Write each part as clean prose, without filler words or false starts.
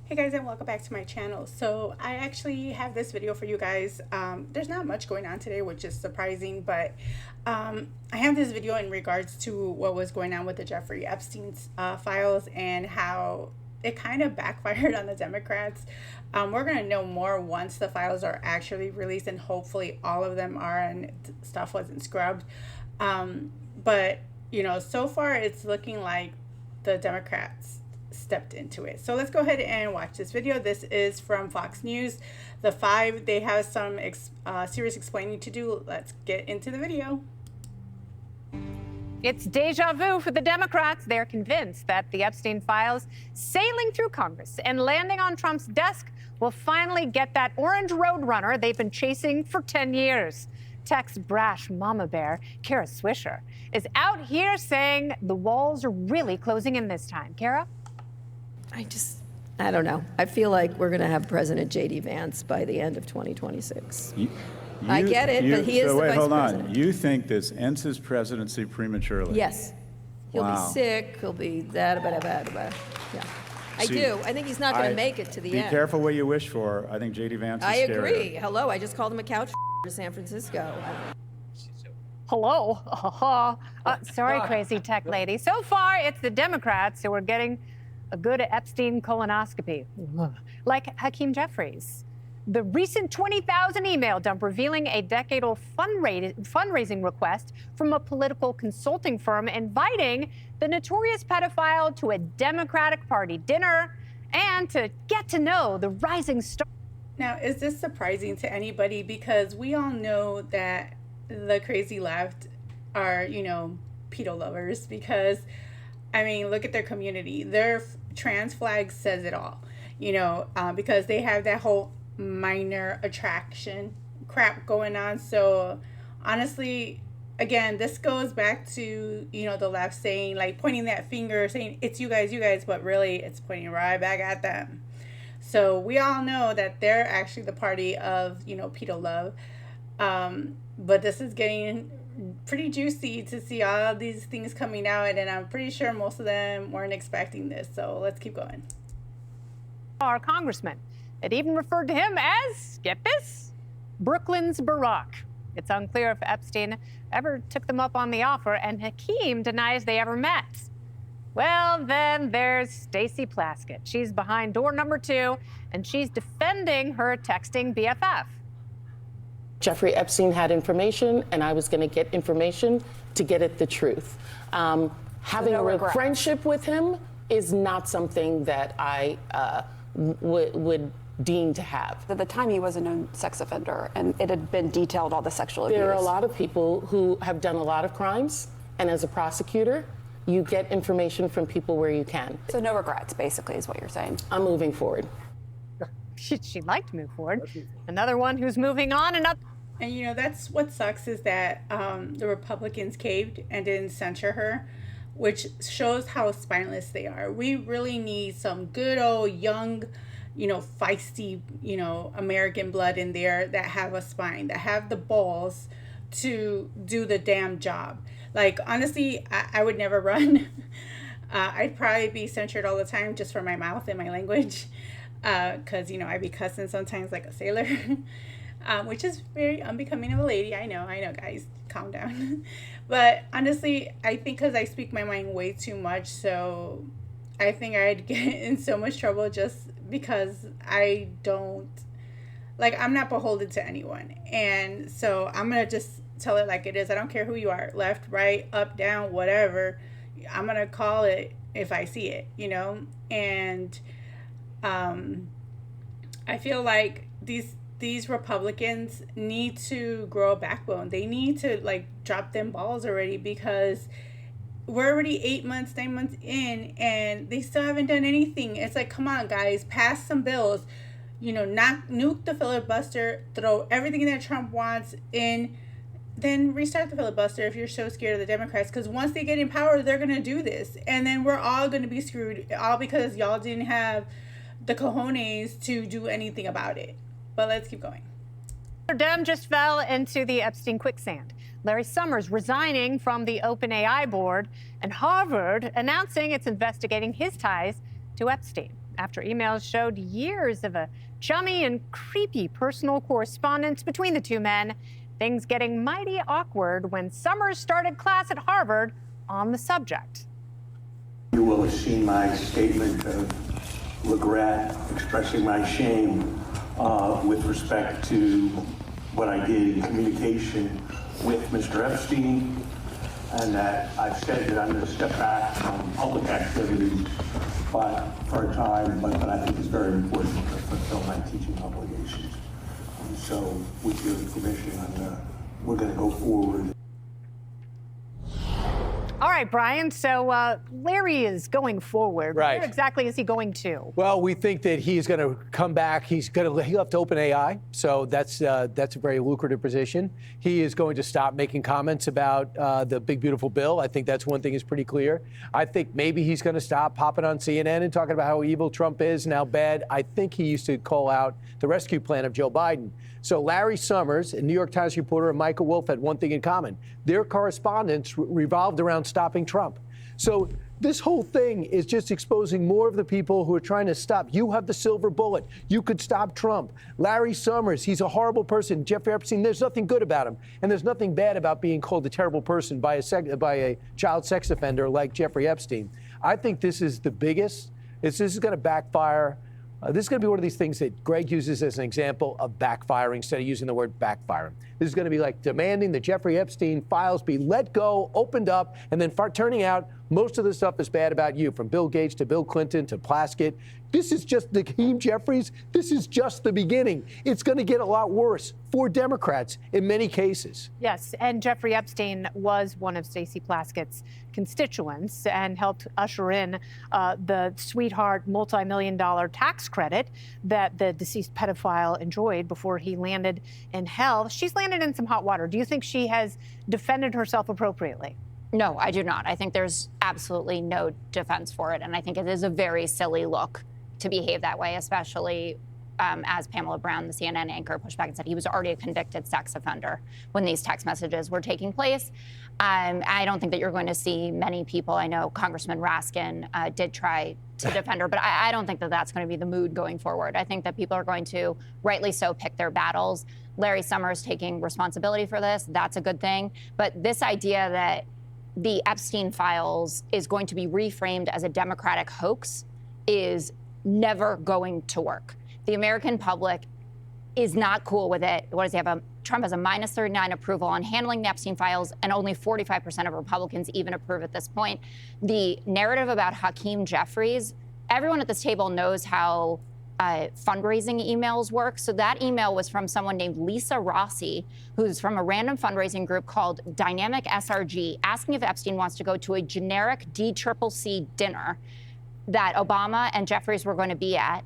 Hey guys, and welcome back to my channel. So I actually have this video for you guys. There's not much going on today, which is surprising, but I have this video in regards to what was going on with the Jeffrey Epstein's files and how it kind of backfired on the Democrats. We're going to know more once the files are actually released, and hopefully all of them are and stuff wasn't scrubbed. But so far it's looking like the Democrats stepped into it. So let's go ahead and watch this video. This is from Fox News. The Five, they have some serious explaining to do. Let's get into the video. It's deja vu for the Democrats. They're convinced that the Epstein files sailing through Congress and landing on Trump's desk will finally get that orange roadrunner they've been chasing for 10 years. Tech's brash mama bear, Kara Swisher, is out here saying the walls are really closing in this time. Kara? I don't know. I feel like we're going to have President J.D. Vance by the end of 2026. I get it, but he is the vice president. You think this ends his presidency prematurely? Yes. He'll be sick. He'll be that. Yeah. I do. I think he's not going to make it to the end. Be careful what you wish for. I think J.D. Vance is I scarier. agree. Hello. I just called him a couch to San Francisco. Hello. Sorry, crazy tech lady. So far, it's the Democrats who are getting a good Epstein colonoscopy, like Hakeem Jeffries. The recent 20,000 email dump revealing a decade-old fundraising request from a political consulting firm inviting the notorious pedophile to a Democratic Party dinner and to get to know the rising star. Now, is this surprising to anybody? Because we all know that the crazy left are, pedo lovers, because look at their community. Their trans flag says it all, because they have that whole minor attraction crap going on. So honestly, again, this goes back to, the left saying, like, pointing that finger, saying it's you guys, but really it's pointing right back at them. So we all know that they're actually the party of, pedo love. But this is getting pretty juicy to see all these things coming out, and I'm pretty sure most of them weren't expecting this. So let's keep going. Our congressman, it even referred to him as, get this, Brooklyn's Barack. It's unclear if Epstein ever took them up on the offer, and Hakeem denies they ever met. Well, then there's Stacey Plaskett. She's behind door number 2, and she's defending her texting BFF. Jeffrey Epstein had information, and I was going to get information to get at the truth. Having a friendship with him is not something that I would deem to have. At the time, he was a known sex offender, and it had been detailed all the sexual abuse. There are a lot of people who have done a lot of crimes, and as a prosecutor, you get information from people where you can. So no regrets, basically, is what you're saying. I'm moving forward. She'd like to move forward. Another one who's moving on, and that's what sucks, is that the Republicans caved and didn't censure her, which shows how spineless they are. We really need some good old young, feisty, American blood in there that have a spine, that have the balls to do the damn job. Like, honestly, I would never run. I'd probably be censured all the time just for my mouth and my language, because, I be cussing sometimes like a sailor. Which is very unbecoming of a lady. I know, guys, calm down. But honestly, I think because I speak my mind way too much, so I think I'd get in so much trouble just because I'm not beholden to anyone. And so I'm going to just tell it like it is. I don't care who you are, left, right, up, down, whatever. I'm going to call it if I see it, And I feel like these Republicans need to grow a backbone. They need to drop them balls already, because we're already 8 months, 9 months in, and they still haven't done anything. It's like, come on, guys, pass some bills, nuke the filibuster, throw everything that Trump wants in, then restart the filibuster if you're so scared of the Democrats, because once they get in power, they're going to do this, and then we're all going to be screwed, all because y'all didn't have the cojones to do anything about it. But let's keep going. Dem just fell into the Epstein quicksand. Larry Summers resigning from the OpenAI board, and Harvard announcing it's investigating his ties to Epstein. after emails showed years of a chummy and creepy personal correspondence between the two men. Things getting mighty awkward when Summers started class at Harvard on the subject. You will have seen my statement of regret, expressing my shame with respect to what I did in communication with Mr. Epstein, and that I've said that I'm going to step back from public activities for a time, but I think it's very important to fulfill my teaching obligations. So with your permission, we're going to go forward. All right, Brian, so Larry is going forward. Right. Where exactly is he going to? Well, we think that he's going to come back. He'll have to open AI, so that's a very lucrative position. He is going to stop making comments about the big, beautiful bill. I think that's one thing is pretty clear. I think maybe he's going to stop popping on CNN and talking about how evil Trump is and how bad. I think he used to call out the rescue plan of Joe Biden. So Larry Summers, a New York Times reporter, and Michael Wolff had one thing in common. Their correspondence revolved around stopping Trump. So this whole thing is just exposing more of the people who are trying to stop. You have the silver bullet. You could stop Trump. Larry Summers, he's a horrible person. Jeffrey Epstein, there's nothing good about him. And there's nothing bad about being called a terrible person by a child sex offender like Jeffrey Epstein. I think this is the biggest. This is going to backfire. This is going to be one of these things that Greg uses as an example of backfiring instead of using the word backfiring. This is going to be like demanding the Jeffrey Epstein files be let go, opened up, and then turning out most of the stuff is bad about you, from Bill Gates to Bill Clinton to Plaskett. This is just the Hakeem Jeffries. This is just the beginning. It's going to get a lot worse for Democrats in many cases. Yes, and Jeffrey Epstein was one of Stacey Plaskett's constituents and helped usher in the sweetheart multi-million-dollar tax credit that the deceased pedophile enjoyed before he landed in hell. She's landed in some hot water. Do you think she has defended herself appropriately? No, I do not. I think there's absolutely no defense for it. And I think it is a very silly look to behave that way, especially as Pamela Brown, the CNN anchor, pushed back and said he was already a convicted sex offender when these text messages were taking place. I don't think that you're going to see many people. I know Congressman Raskin did try to defend her, but I don't think that that's going to be the mood going forward. I think that people are going to, rightly so, pick their battles. Larry Summers taking responsibility for this, that's a good thing. But this idea that the Epstein files is going to be reframed as a Democratic hoax is never going to work. The American public is not cool with it. What does he have? Trump has a minus 39 approval on handling the Epstein files, and only 45% of Republicans even approve at this point. The narrative about Hakeem Jeffries, everyone at this table knows how fundraising emails work. So that email was from someone named Lisa Rossi, who's from a random fundraising group called Dynamic SRG, asking if Epstein wants to go to a generic DCCC dinner that Obama and Jeffries were going to be at.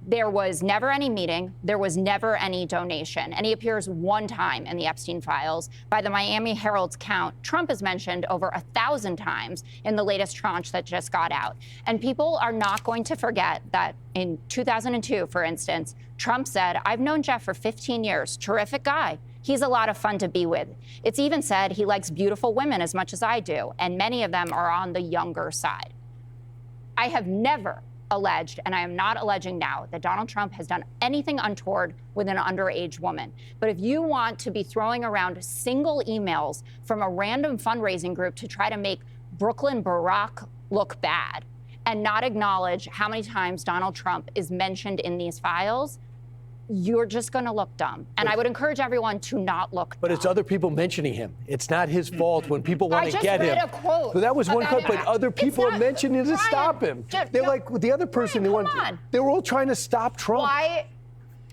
There was never any meeting. There was never any donation. And he appears one time in the Epstein files. By the Miami Herald's count, Trump is mentioned over 1,000 times in the latest tranche that just got out. And people are not going to forget that in 2002, for instance, Trump said, "I've known Jeff for 15 years. Terrific guy. He's a lot of fun to be with." It's even said he likes beautiful women as much as I do, and many of them are on the younger side. I have never alleged, and I am not alleging now, that Donald Trump has done anything untoward with an underage woman. But if you want to be throwing around single emails from a random fundraising group to try to make Brooklyn Barack look bad and not acknowledge how many times Donald Trump is mentioned in these files, you're just going to look dumb. And I would encourage everyone to not look dumb. But it's other people mentioning him. It's not his fault when people want to get him. I just read a quote. But that was one quote, but other people are mentioning it to stop him. They're like the other person. They were all trying to stop Trump.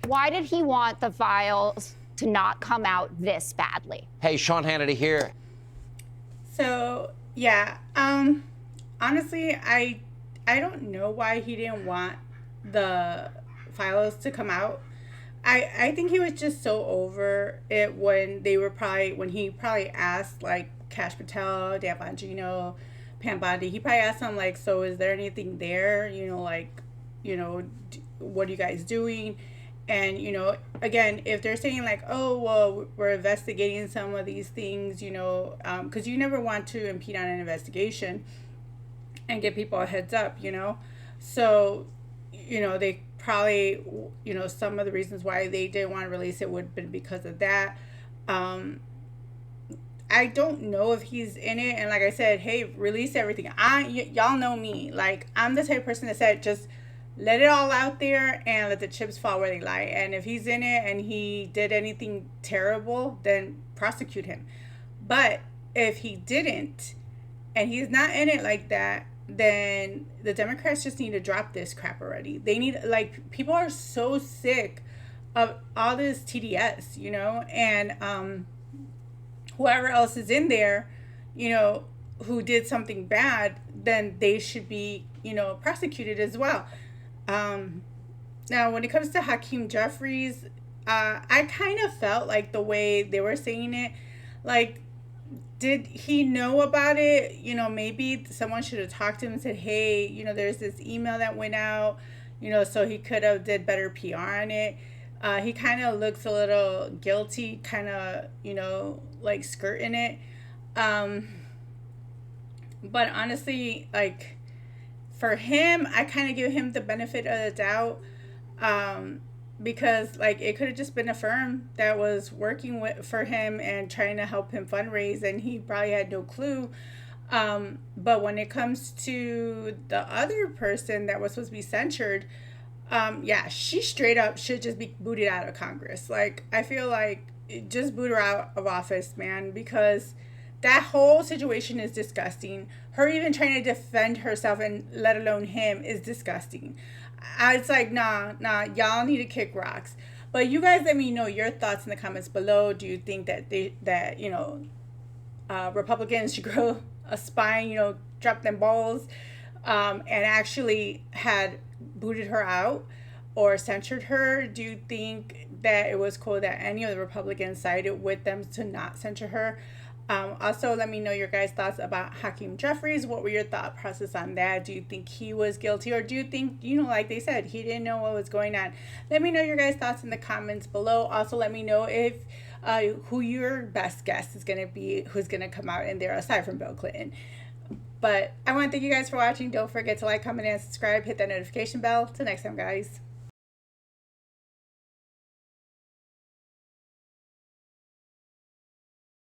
Why did he want the files to not come out this badly? Hey, Sean Hannity here. So, yeah, honestly, I don't know why he didn't want the files to come out. I think he was just so over it when he probably asked like Kash Patel, Dan Bongino, Pam Bondi. He probably asked them like, "So is there anything there? What are you guys doing?" And again, if they're saying like, "Oh, well, we're investigating some of these things," because you never want to impede on an investigation and give people a heads up, So they probably, some of the reasons why they didn't want to release it would have been because of that. I don't know if he's in it. And like I said, hey, release everything. Y'all know me. Like, I'm the type of person that said, just let it all out there and let the chips fall where they lie. And if he's in it and he did anything terrible, then prosecute him. But if he didn't, and he's not in it like that, then the Democrats just need to drop this crap already. They need, like, people are so sick of all this TDS, and whoever else is in there, who did something bad, then they should be, prosecuted as well. Now, when it comes to Hakeem Jeffries, I kind of felt like the way they were saying it, like, did he know about it? Maybe someone should have talked to him and said, hey, there's this email that went out, so he could have did better PR on it. He kind of looks a little guilty, kind of, like skirting it. But honestly, like, for him, I kind of give him the benefit of the doubt, because, like, it could have just been a firm that was working for him and trying to help him fundraise, and he probably had no clue. But when it comes to the other person that was supposed to be censured, she straight up should just be booted out of Congress. Like, I feel like just boot her out of office, man, because that whole situation is disgusting. Her even trying to defend herself, and let alone him, is disgusting. It's like, nah, y'all need to kick rocks. But you guys let me know your thoughts in the comments below. Do you think that Republicans should grow a spine, drop them balls, and actually had booted her out or censured her? Do you think that it was cool that any of the Republicans sided with them to not censure her? Also, let me know your guys' thoughts about Hakeem Jeffries. What were your thought process on that? Do you think he was guilty, or do you think, like they said, he didn't know what was going on? Let me know your guys' thoughts in the comments below. Also, let me know if who your best guess is going to be, who's going to come out in there aside from Bill Clinton. But I want to thank you guys for watching. Don't forget to like, comment, and subscribe. Hit that notification bell. Till next time, guys.